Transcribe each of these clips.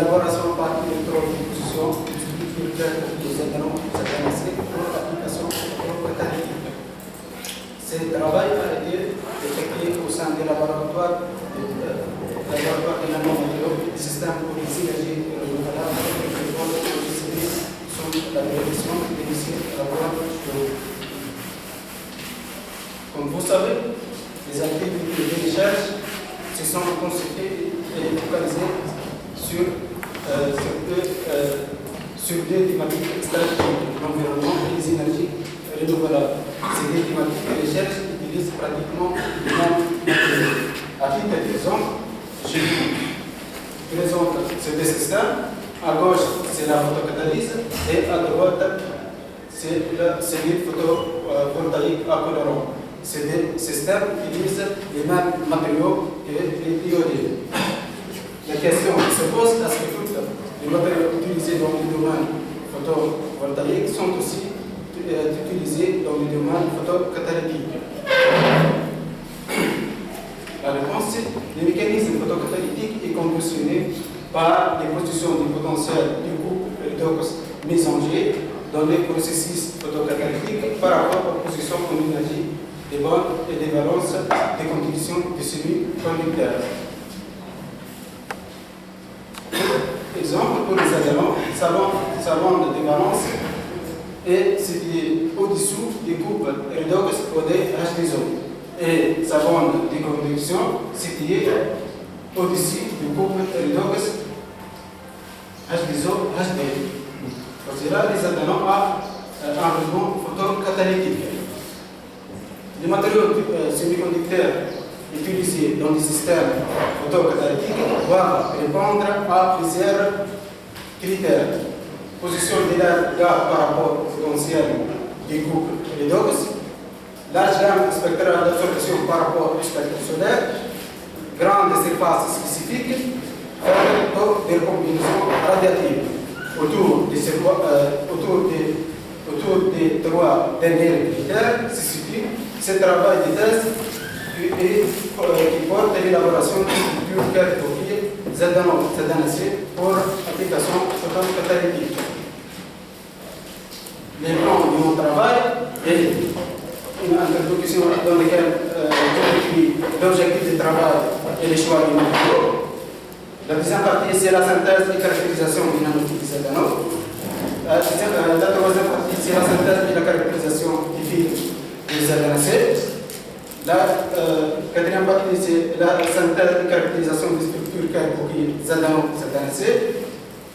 l'élaboration par électrodéposition de structures des éléments pour l'application catalytique. Ce travail a été effectué au sein du laboratoire de nanomatériaux du système pour les énergies renouvelables et pour le sous la direction des missiles laboratoires. Comme vous savez, les activités de recherche se sont concentrées et focalisées sur deux thématiques stratégiques, l'environnement et les énergies renouvelables. Ces deux thématiques de recherche utilisent pratiquement les mêmes matériaux. À titre d'exemple, je vous présente ces deux systèmes. À gauche, c'est la photocatalyse et à droite, c'est la cellule photovoltaïque à colorant. Ces deux systèmes utilisent les mêmes matériaux que les diodides. La question se pose, est-ce que tous les matériaux utilisés dans le domaine photovoltaïque sont aussi utilisés dans le domaine photocatalytique? La réponse est le mécanisme photocatalytique est conditionné par l'évolution du potentiel du couple redox mésanger dans les processus photocatalytiques par rapport aux positions en énergie des bandes et des valences des conditions de celui conducteur. Exemple, pour les adhérents, sa bande de valence est située au-dessous du couple redox OD-H2O et sa bande de conduction située au-dessus du couple redox H2O-HD. Pour cela, les adhérents ont un mouvement photocatalytique. Les matériaux semi-conducteurs utilisés dans les systèmes photocatalytiques doivent répondre à plusieurs critères. Position de l'air gaz par rapport au potentiel du couple redox, large gamme spectrale d'absorption par rapport au spectre solaire, grande surface spécifique, faible taux de recombinaison radiative. Autour des trois derniers critères se situe ce travail de test qui porte l'élaboration de structures calculatrices ZNC pour application photocatalytique. Les plans de mon travail et une introduction dans laquelle j'écris l'objectif du travail et les choix du matériau. La deuxième partie, c'est la synthèse et caractérisation du nanotype ZNO. La troisième partie, c'est la synthèse et la caractérisation du fil des ZNC. La quatrième partie, c'est la synthèse et caractérisation des structures calculatrices ZNO-ZNC.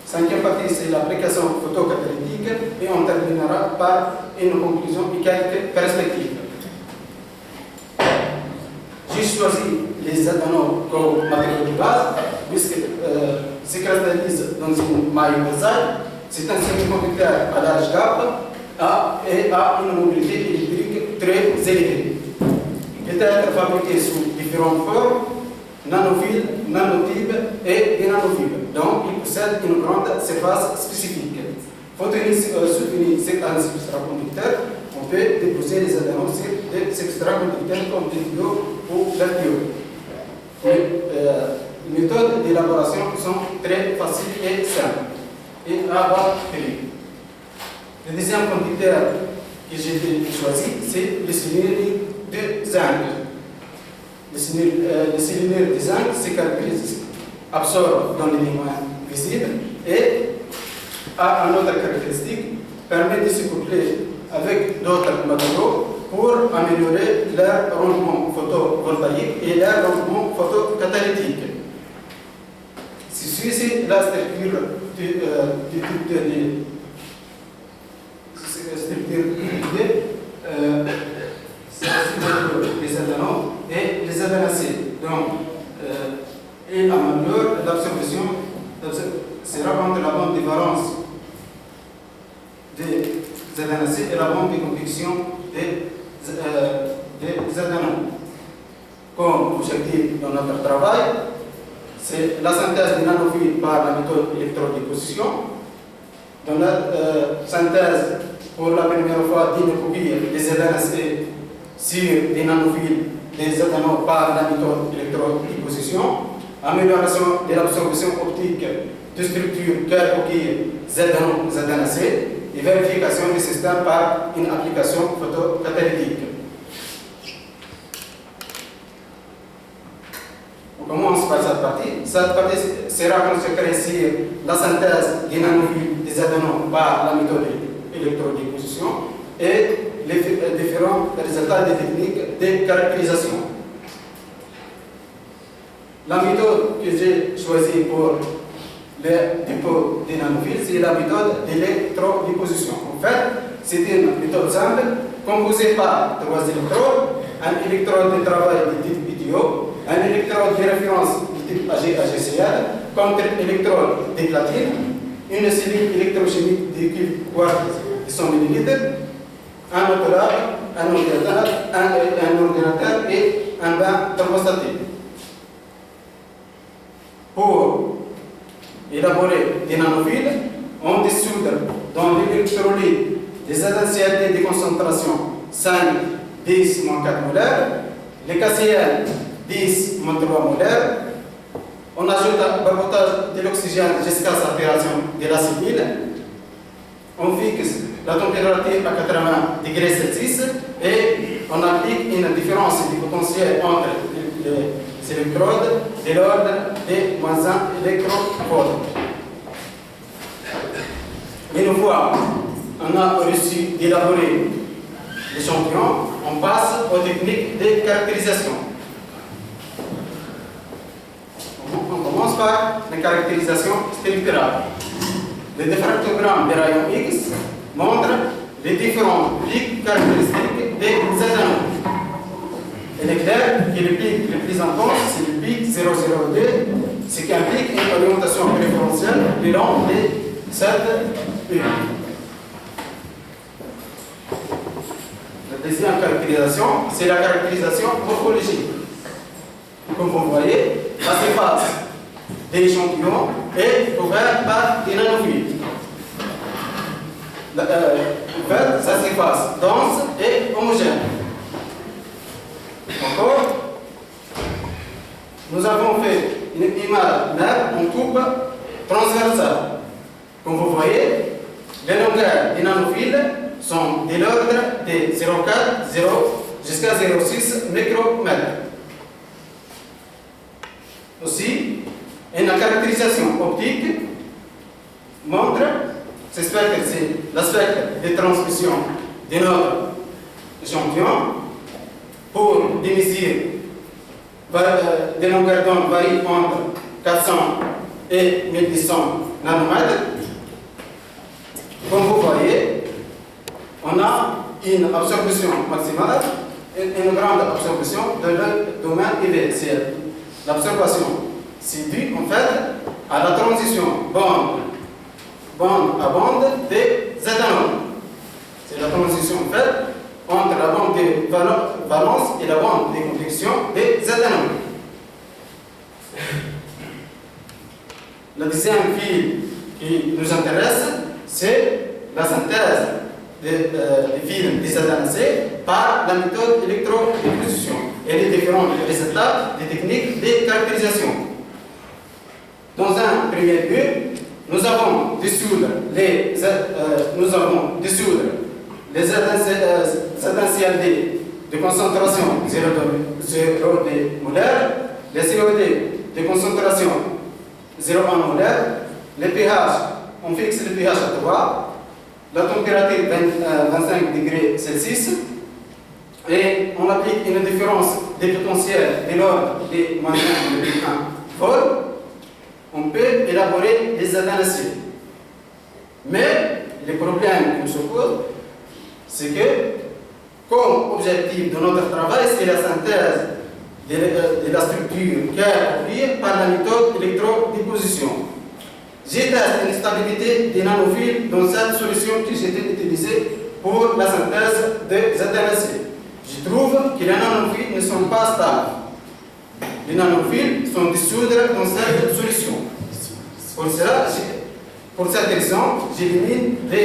Cinquième partie, c'est l'application photocatalytique. Et on terminera par une conclusion et quelques perspectives. J'ai choisi les ZNO comme matériau de base, puisque se cristallise dans une maille basale. C'est un semi-conducteur à large gap et a une mobilité électrique très élevée. Il peut être fabriqué sous différentes formes, nanophiles, nanotubes et des nanofibres. Donc, il possède une grande surface spécifique. Pour soutenir cet extraconducteur, on peut déposer les adhérents sur des extraconducteurs comme des tuyaux ou la diode. Les méthodes d'élaboration sont très faciles et simples et à bas prix. Le deuxième conducteur que j'ai choisi, c'est le cylindre de zinc. Le cylindre de zinc se caractérise, absorbe dans les lumières visibles et a une autre caractéristique, permet de se coupler avec d'autres matériaux pour améliorer leur rendement photovoltaïque et leur rendement photocatalytique. C'est la structure des adhérents et les adhérents. Donc, il améliore l'absorption, sera entre la bande de valence des adhérents et la bande de conduction des adhérents. Comme objectif dans notre travail, c'est la synthèse des nanophiles par la méthode électrodéposition. Dans la synthèse, pour la première fois, d'inécopie des ZNC sur des nanophiles des ZNO par la méthode électrodéposition. Amélioration de l'absorption optique de structure cœur coquille ZNAC et vérification du système par une application photocatalytique. On commence par cette partie. Cette partie sera consacrée sur la synthèse des nanofiles des adénons par la méthode électrodéposition et les différents résultats des techniques de caractérisation. La méthode que j'ai choisie pour le dépôt des nanophiles, c'est la méthode d'électrodéposition. En fait, c'est une méthode simple composée par 3 électrodes, un électrode de travail de type PTO, un électrode de référence de type AgCl, contre électrode de platine, une cellule électrochimique de type quartz de 100 ml, un autolab, un ordinateur et un bain thermostatique. Pour élaborer des nanophiles, on dissoudre dans l'électrolyte des AdCl de concentration 5, 10, moins 4 molaires, les KCl 10, moins 3 molaires. On ajoute un barbotage de l'oxygène jusqu'à saturation de la cellule. On fixe la température à 80 degrés Celsius et on applique une différence du potentiel entre les électrodes de l'ordre de moins 1 électronvolt. Une fois on a réussi d'élaborer l'échantillon, on passe aux techniques de caractérisation. On commence par la caractérisation structurale. Le diffractogramme des rayons X montre les différents pics caractéristiques des adénons. Il est clair que le pic le plus intense, c'est le pic 002, ce qui implique une orientation préférentielle le long de cette U. La deuxième caractérisation, c'est la caractérisation morphologique. Comme vous voyez, la surface de l'échantillon est couverte par des nanophiles. Sa surface dense et homogène. Encore, nous avons fait une image mère en coupe transversale. Comme vous voyez, les longueurs des nanophiles sont de l'ordre de 0,4 jusqu'à 0,6 micromètres. Aussi, une caractérisation optique montre ce spectre, c'est le spectre de transmission de notre échantillon. Pour des mesures, des longueurs d'onde varient entre 400 et 1200 nanomètres. Comme vous voyez, on a une absorption maximale et une grande absorption de le domaine IV. C'est l'absorption. C'est dû en fait à la transition bande à bande des adénons. C'est la transition en fait entre la bande de valence et la bande de conduction des adénons. Le deuxième fil qui nous intéresse, c'est la synthèse des fils des adénacées par la méthode électrodéposition et les différents résultats des techniques de caractérisation. Dans un premier lieu, nous avons dissoudre les AdCl de concentration 0,2 molaire, les COD de concentration 0,1 molaire, les pH, on fixe le pH à 3, la température 25 degrés Celsius, et on applique une différence des potentiels de l'ordre de moins 1,1 volt. On peut élaborer des adénacées. Mais le problème qui se pose, c'est que, comme objectif de notre travail, c'est la synthèse de la structure cœur par la méthode électrodéposition. J'ai testé une stabilité des nanophiles dans cette solution que j'ai utilisée pour la synthèse des adénacées. Je trouve que les nanophiles ne sont pas stables. Les nanophiles sont dissoudus dans cette solution. Pour cette raison, j'élimine de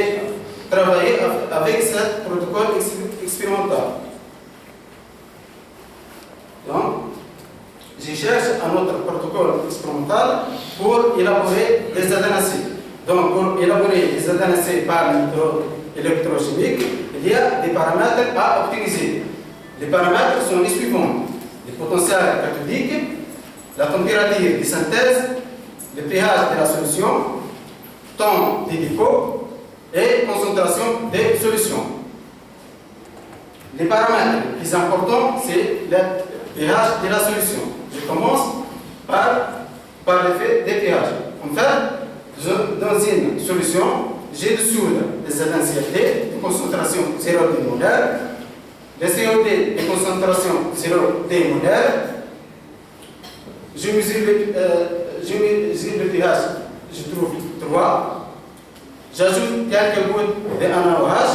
travailler avec ce protocole expérimental. Donc, je cherche un autre protocole protocole expérimental pour élaborer des ZNAC. Donc, pour élaborer des ZNAC par méthode électrochimique, il y a des paramètres à optimiser. Les paramètres sont les suivants: le potentiel cathodique, la température de synthèse, le pH de la solution, temps des dépôts et concentration des solutions. Les paramètres les plus importants, c'est le pH de la solution. Je commence par l'effet des pH. En fait, dans une solution, j'ai dessous les essentialités de concentration 0 d molaire, les COD de concentration 0 d molaire. Je mesure le pH, je trouve 3. J'ajoute quelques gouttes de NaOH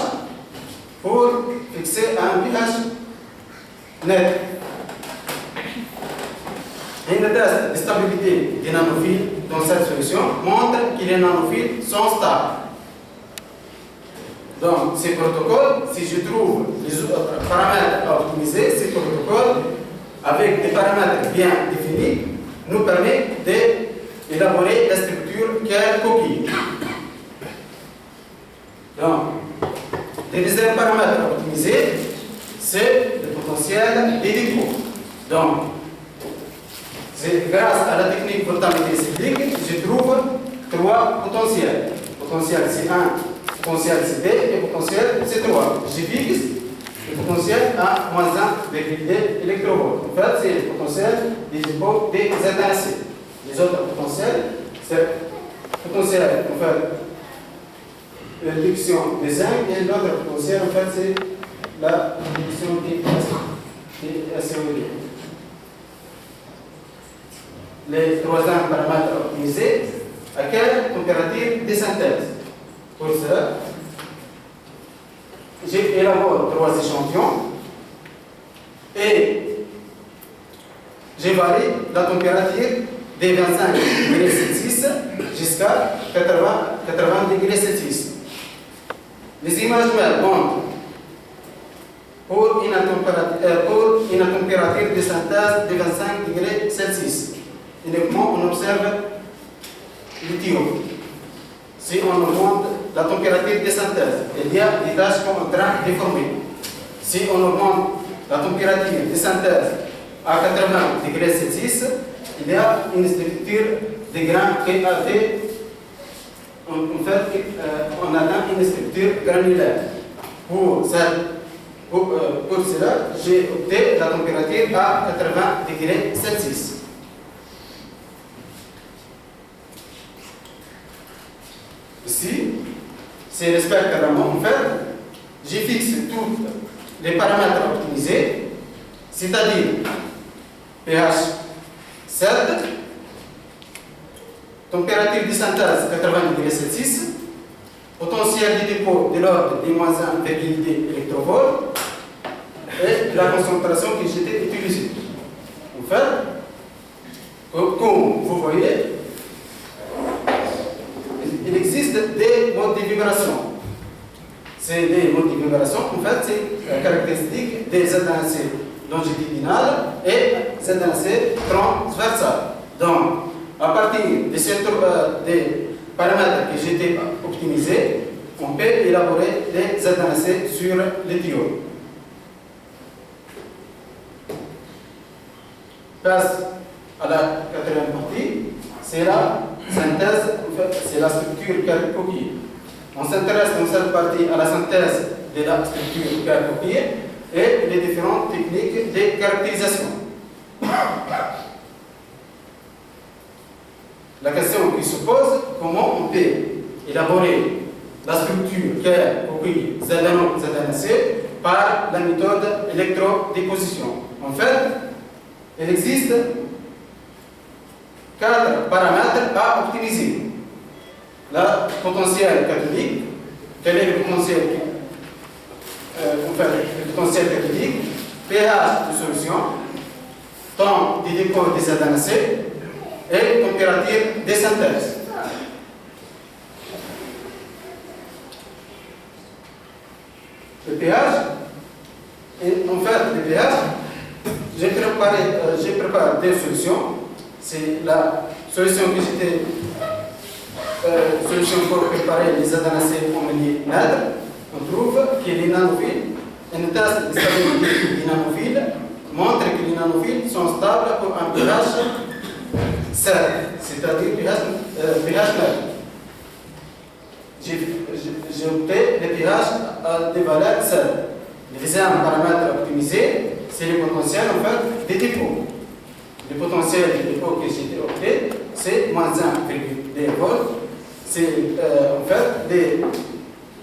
pour fixer un pH net. Une test de stabilité des nanophiles dans cette solution montre que les nanophiles sont stables. Donc, ces protocoles, si je trouve les autres paramètres à optimiser, ces protocoles, avec des paramètres bien définis, nous permettent d'élaborer la structure qu'elle copie. Donc, le deuxième paramètre à optimiser, c'est le potentiel des dépôts. Donc, grâce à la technique voltammétrie cyclique, je trouve 3 potentiels. Potentiel C1, potentiel C2 et potentiel C3. Je fixe le potentiel à moins 1,2 électrovolts. En fait, c'est le potentiel des dépôts des ZNAC. Les autres potentiels, c'est le potentiel, en fait, réduction des zinc, et l'autre potentiel, en fait, c'est la réduction des SOD. Les 3 paramètres optimisés, à quelle température de synthèse? Pour cela, j'élabore 3 échantillons et je varie la température de 25 degrés Celsius jusqu'à 80 degrés Celsius. Les images mêmes montrent pour une température de synthèse de 25 degrés Celsius. Uniquement, on observe le tuyau. Si on augmente la température de synthèse, il y a des taches qui sont en train de former. Si on augmente la température de synthèse à 80 degrés Celsius, il y a une structure de grains qui a été, en fait, on atteint une structure granulaire. Pour cela, j'ai opté la température à 80 degrés Celsius. Ici, c'est le spectre en fait, je fixe tous les paramètres optimisés, c'est-à-dire pH 7, température de synthèse 80 degrés Celsius, potentiel de dépôt de l'ordre de moins 1,2 électrovolts et la concentration que j'ai utilisée. En fait, comme vous voyez, il existe des modes de vibration. C'est des modes de vibration, en fait, c'est la caractéristique des ZNAC longitudinales et ZNAC transversales. Donc, à partir des paramètres que j'ai optimisés, on peut élaborer des ZNAC sur les tuyaux. Passe à la quatrième partie, c'est la synthèse, en fait, c'est la structure qu'elle copie. On s'intéresse dans cette partie à la synthèse de la structure qu'elle copie et les différentes techniques de caractérisation. La question qui se pose, comment on peut élaborer la structure qu'elle copie ZNAC par la méthode électrodéposition. En fait, il existe 4 paramètres à optimiser. Le potentiel cathodique, quel est le potentiel cathodique, pH de solution, temps de dépôt des ZNAC et température de synthèse. Le pH, et en fait, le pH, j'ai préparé 2 solutions. c'est la solution que j'étais solution pour préparer les adenacées en milieu neutre. On trouve que les nanophiles, une test de stabilité des nanophiles montre que les nanophiles sont stables pour un pH 7, c'est-à-dire pH neutre. J'ai opté le pH à des valeurs 7. Le deuxième paramètre optimisé, c'est le potentiel en fait des dépôts. Le potentiel des dépôts que j'ai opté, c'est moins 1,2 volts. C'est en fait le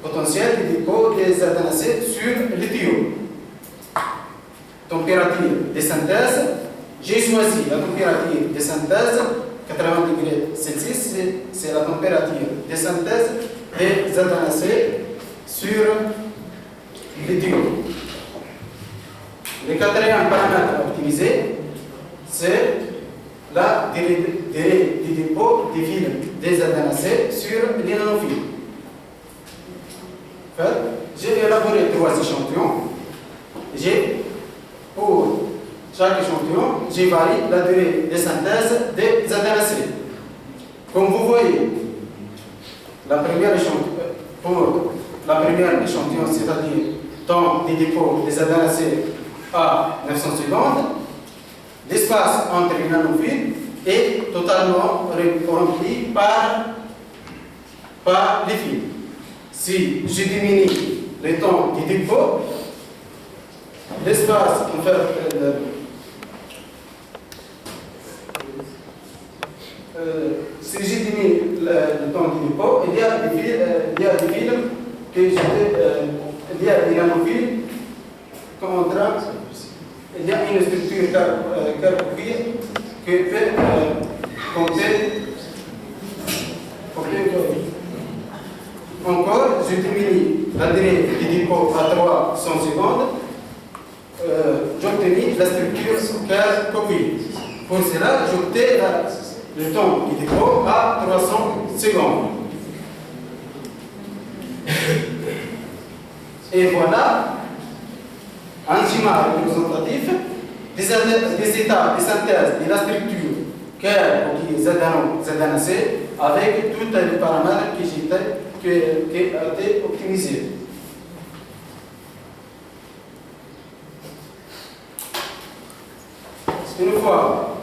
potentiel des dépôts des adenacées sur les tuyaux. Température de synthèse, j'ai choisi la température de synthèse 80 degrés Celsius, c'est la température de synthèse des adenacées sur les tuyaux. Le quatrième paramètre optimisé, c'est la durée du dépôt des fils des adenacées sur les nanophiles. En fait, j'ai élaboré 3 échantillons. Pour chaque échantillon, j'ai varié la durée de synthèse des adenacées. Comme vous voyez, pour la première échantillon, c'est-à-dire temps de dépôt des adenacées à 900 secondes, l'espace entre les nanophiles est totalement rempli par les fils. Si je diminue le temps du dépôt, l'espace, en fait, si je diminue le temps du dépôt, il y a des fils que il y a des nanophiles comme on trace. Il y a une structure carbophile qui peut compter. Encore, je diminue la durée du dépôt à 300 secondes. J'obtenais la structure carbophile. Pour cela, j'obtenais le temps du dépôt à 300 secondes. Et voilà un schéma représentatif des étapes de synthèse de la structure des adenacées avec tous les paramètres qui ont été optimisés. Une fois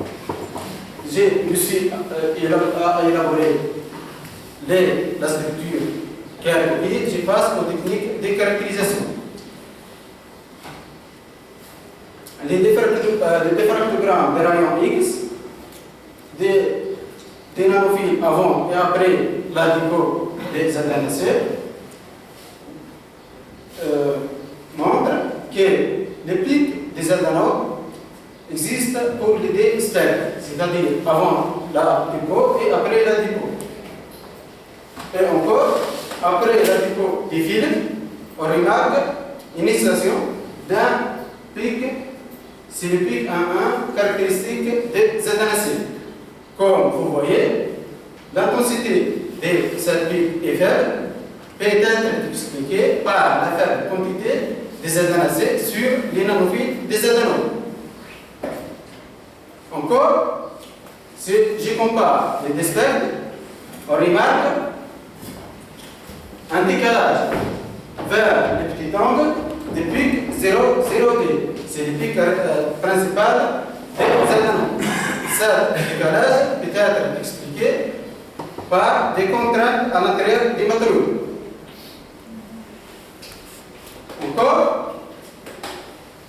j'ai réussi à élaborer la structure carbophile, je passe aux techniques de caractérisation. Les diffractogrammes de rayons X des nanophiles avant et après la dépôt des adenacées montrent que les pics des adénos existent pour les deux stades, c'est-à-dire avant la dépôt et après la dépôt. Et encore, après la dépôt des fils, on remarque l'initiation d'un pic. C'est le pic 1,1 caractéristique des adenacées. Comme vous voyez, l'intensité de cette pic est faible, peut être expliquée par la faible quantité des adenacées sur les nanophiles des adénos. Encore, si je compare les deux spectres, on remarque un décalage vers le petit angle de pic 0,0D. C'est le pic principal des adénos. Ce décalage peut être expliqué par des contraintes à l'intérieur des matériaux. Encore,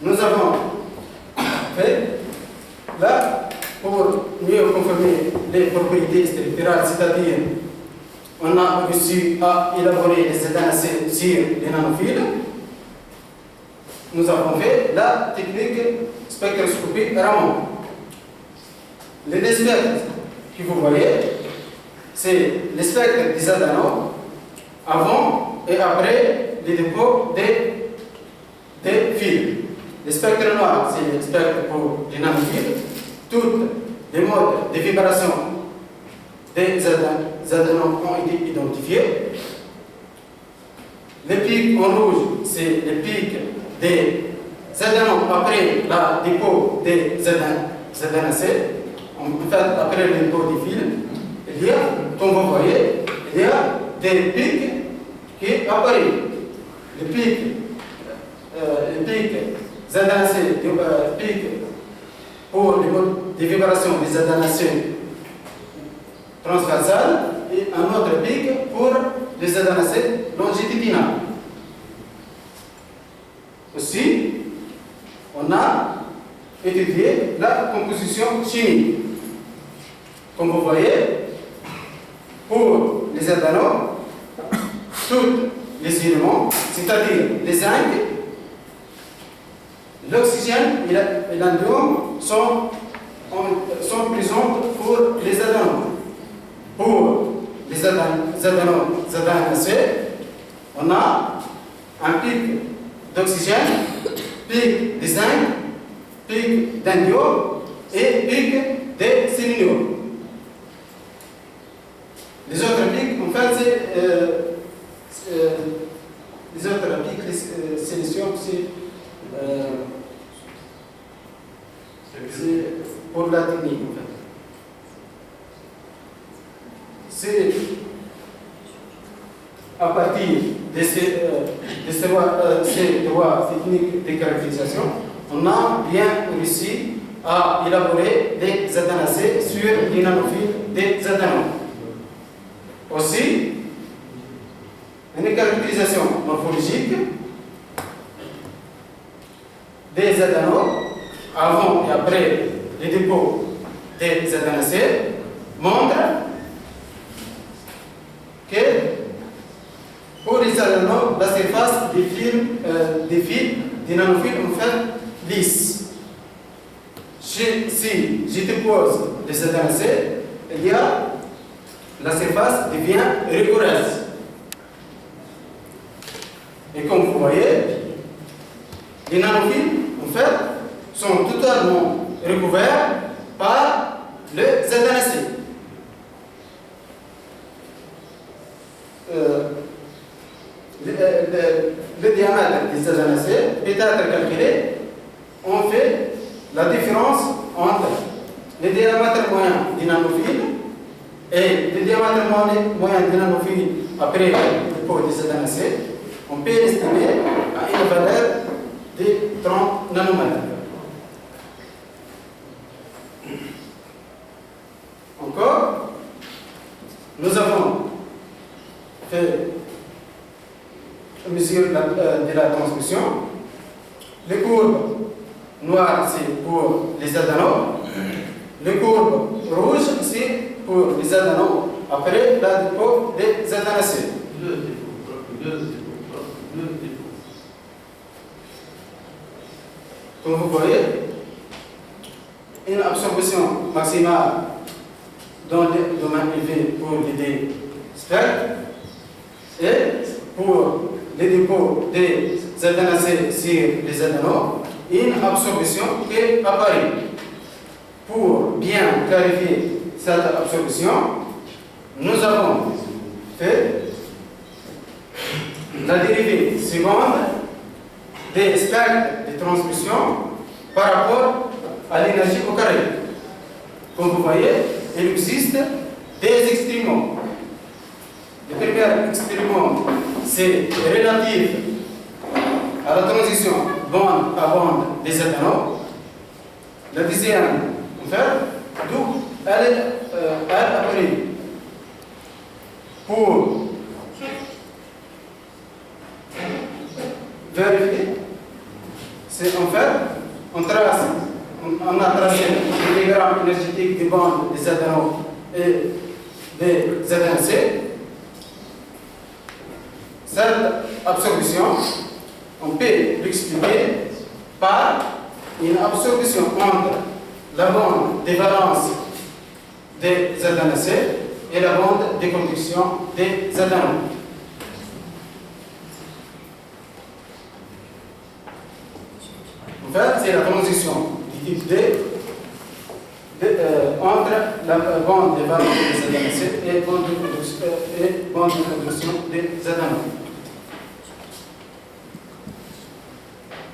nous avons fait là, pour mieux confirmer les propriétés structurales, c'est-à-dire on a réussi à élaborer les adenacées sur les nanophiles. Nous avons fait la technique spectroscopie Raman. Les deux spectres que vous voyez, c'est les spectres des adénos avant et après le dépôt des fils. Le spectre noir, c'est le spectre pour les nanophiles. Tous les modes de vibration des adénos ont été identifiés. Le pic en rouge, c'est le pic des adénos après le dépôt des adénacées. en fait, après le dépôt des fils, il y a, comme vous voyez, il y a des pics qui apparaissent. Les pics ZNC, pics pour les vibrations des ZNC transversales et un autre pic pour les ZNC longitudinales. Aussi, on a étudié la composition chimique. Comme vous voyez, pour les éthanols, tous les éléments, c'est-à-dire les zinc, l'oxygène et l'indium sont présents pour les éthanols. Pour les éthanols ZNC, on a un pic d'oxygène, pic de zinc, pic d'indium et pic de sélénium. Les autres pics, en fait, c'est les autres pics, les sélénium, c'est pour la technique, en fait. C'est à partir de ces trois techniques de caractérisation, on a bien réussi à élaborer des ZNC sur les nanophiles des éthanols. Aussi, une caractérisation morphologique des éthanols avant et après le dépôt des ZNC montre que pour les éthanols, la surface des fils, des nanophiles, en fait, lisse. Si je dépose les ZNC, il y a la surface devient rigoureuse. Et comme vous voyez, les nanophiles, en fait, sont totalement recouverts par le ZNC. Le diamètre des ZNC peut être calculé. On fait la différence entre le diamètre moyen des nanophiles et le diamètre moyen des nanophiles après le dépôt des ZNC. On peut l'estimer à une valeur de 30 nanomètres. Encore, nous avons fait une mesure de la transmission. Les courbes noires, c'est pour les éthanols. Les courbes rouges, c'est pour les éthanols après le dépôt des ZNC. Comme vous voyez, une absorption maximale dans le domaine élevé pour les spectres et pour les dépôts des ZNC sur les éthanols, une absorption qui apparaît. Pour bien clarifier cette absorption, nous avons fait la dérivée seconde des spectres de transmission par rapport à l'énergie au carré. Comme vous voyez, il existe des expériments. Le premier expériment, c'est relatif à la transition bande à bande des éthanols. Le deuxième, en fait, d'où elle apparaît pour vérifier, c'est en fait, on a tracé le diagramme énergétique des bandes des éthanols et des ZNC. Cette absorption, on peut l'expliquer par une absorption entre la bande de valence des ZNC et la bande de conduction des éthanols. En fait, c'est la transition du type D entre la bande de valence des ZNC et bande de conduction des éthanols.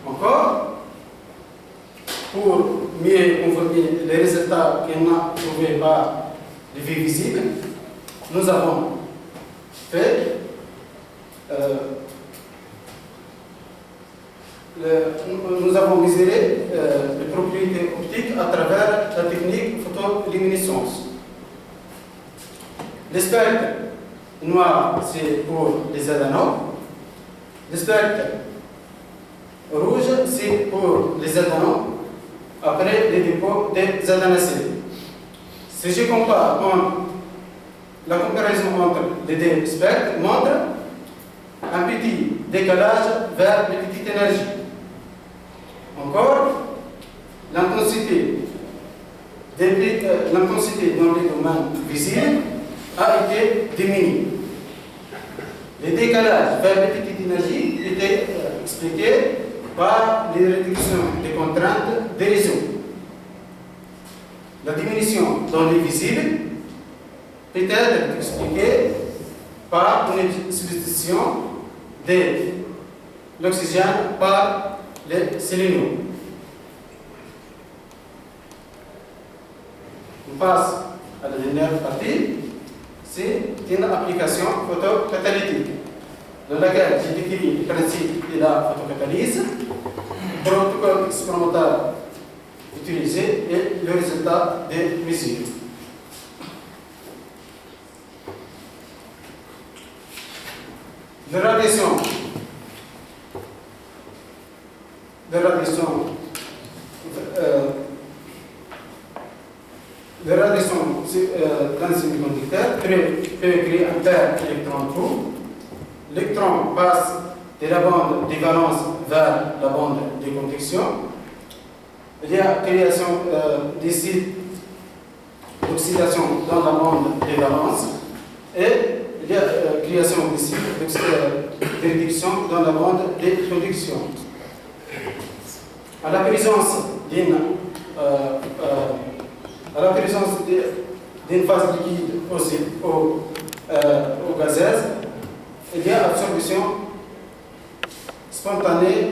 Encore, pour mieux conformer les résultats qu'on a trouvés par les vues visibles, nous avons fait nous avons mesuré les propriétés optiques à travers la technique photoluminescence. Le spectre noir, c'est pour les adanaux. Le spectre rouge, c'est pour les adanaux après les dépôts des adanacées. Si je compare la comparaison entre les deux spectres montre un petit décalage vers les petites énergies. Encore, l'intensité dans les domaines visibles a été diminuée. Le décalage vers les petites énergies était expliqué par les réductions des contraintes des réseaux. La diminution dans les visibles peut être expliquée par une substitution de l'oxygène par les séléniaux. On passe à la dernière partie, c'est une application photocatalytique dans laquelle j'ai décrit le principe de la photocatalyse, le protocole expérimental utilisé et le résultat des mesures. La radiation d'un semi-conducteur peut créer un paire électron-trou. L'électron passe de la bande de valence vers la bande de conduction. Il y a création des sites d'oxydation dans la bande de valence et il y a création des sites de réduction dans la bande de conduction. À la présence d'une phase liquide au gazeuse, il y a absorption spontanée.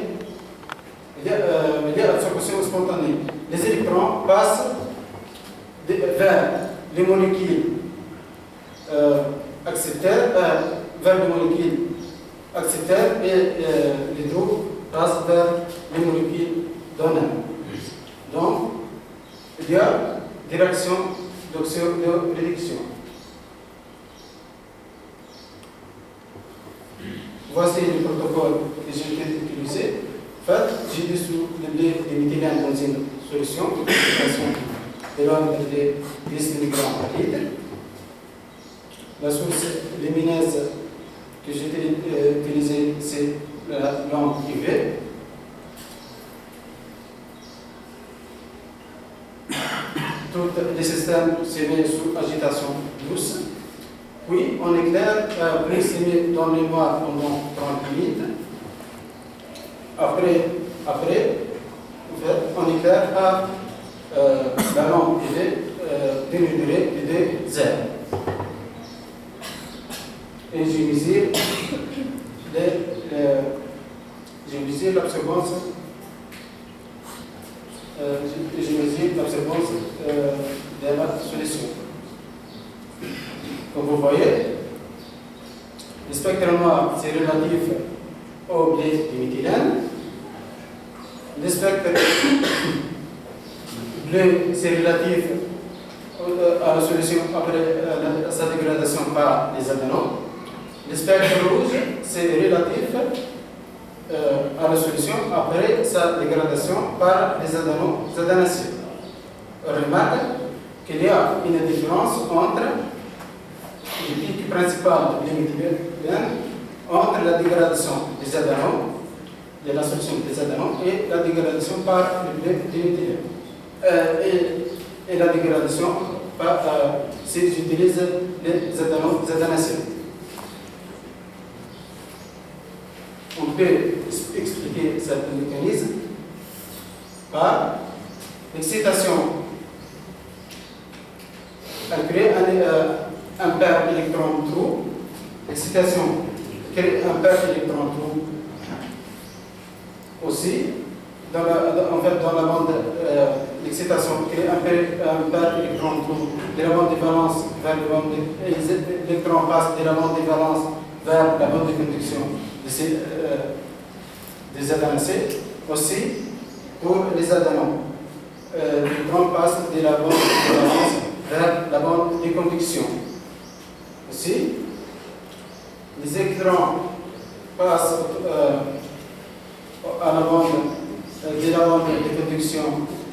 Les électrons passent vers les molécules accepteurs, et les groupes passent vers les molécules donneurs. Donc, il y a des réactions d'oxydoréduction. Voici le protocole que j'ai utilisé. En fait, j'ai dissous le blé de méthylène dans une solution de l'ordre de 10 mg par litre. La source lumineuse que j'ai utilisée, c'est la lampe UV. Tous les systèmes se mettent sous agitation douce. Puis, on éclaire, puis se met dans le noir pendant 30 minutes. Après, en fait, on éclaire par la lampe UV d'une durée de 0. Et je mesure l'absorbance de la solution. Comme vous voyez, le spectre noir, c'est relatif au blé de méthylène. Le spectre bleu, c'est relatif à la solution après sa dégradation par les adanaux. Le spectre rouge, c'est relatif à la solution après sa dégradation par les adanacées. Remarque qu'il y a une différence entre le pic principal de méthylène, entre la dégradation des adanaux, de la solution des adanaux, et la dégradation par le blé de méthylène. Et la dégradation par, si j'utilise les adanacées. On peut expliquer ce mécanisme par l'excitation. Elle crée un paire électron-trou. L'excitation crée un paire électron-trou aussi. dans la bande d'excitation, crée un paire électron trou de la bande de valence vers la bande l'électron passe de la bande de valence vers la bande de conduction des adenacés. Aussi, pour les adenons, l'électron passe de la bande de valence vers la bande de conduction. Aussi, les électrons passent à la bande de conduction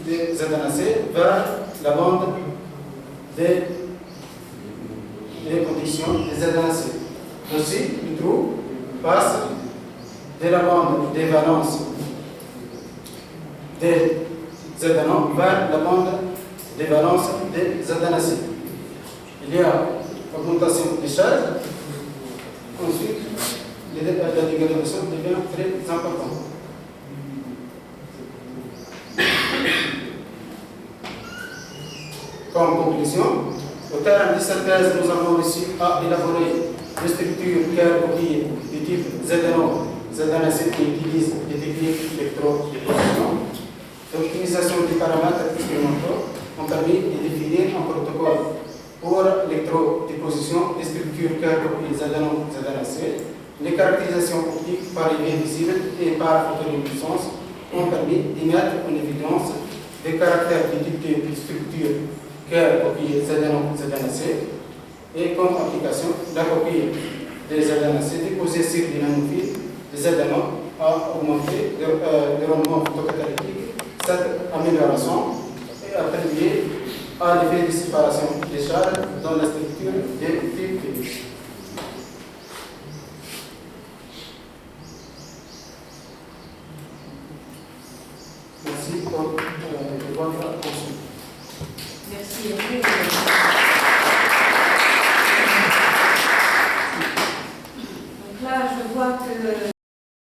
des adenacés vers la bande de conduction des adenacés. Aussi, le trou passe de la bande des valences des adenons vers la bande des valences des adenacés. Il y a augmentation des charges. Ensuite, la dégradation devient très importante. Comme conclusion, au terme de cette thèse, nous avons réussi à élaborer des structures copiées du type ZNO-ZNAC qui utilisent des techniques d'électrodéposition. L'optimisation des paramètres expérimentaux ont permis de définir un protocole pour l'électrodéposition des structures copiées ZNO-ZNAC. Les caractérisations optiques par effet visible et par photoluminescence ont permis de mettre en évidence des caractères du type de structure copiée ZNO-ZNAC et comme application, la copie des ZNAC déposée sur des nanophiles des ZNO a augmenté le rendement photocatalytique. Cette amélioration est attribuée à l'effet de séparation des charges dans la structure des types. Merci pour votre attention. Merci.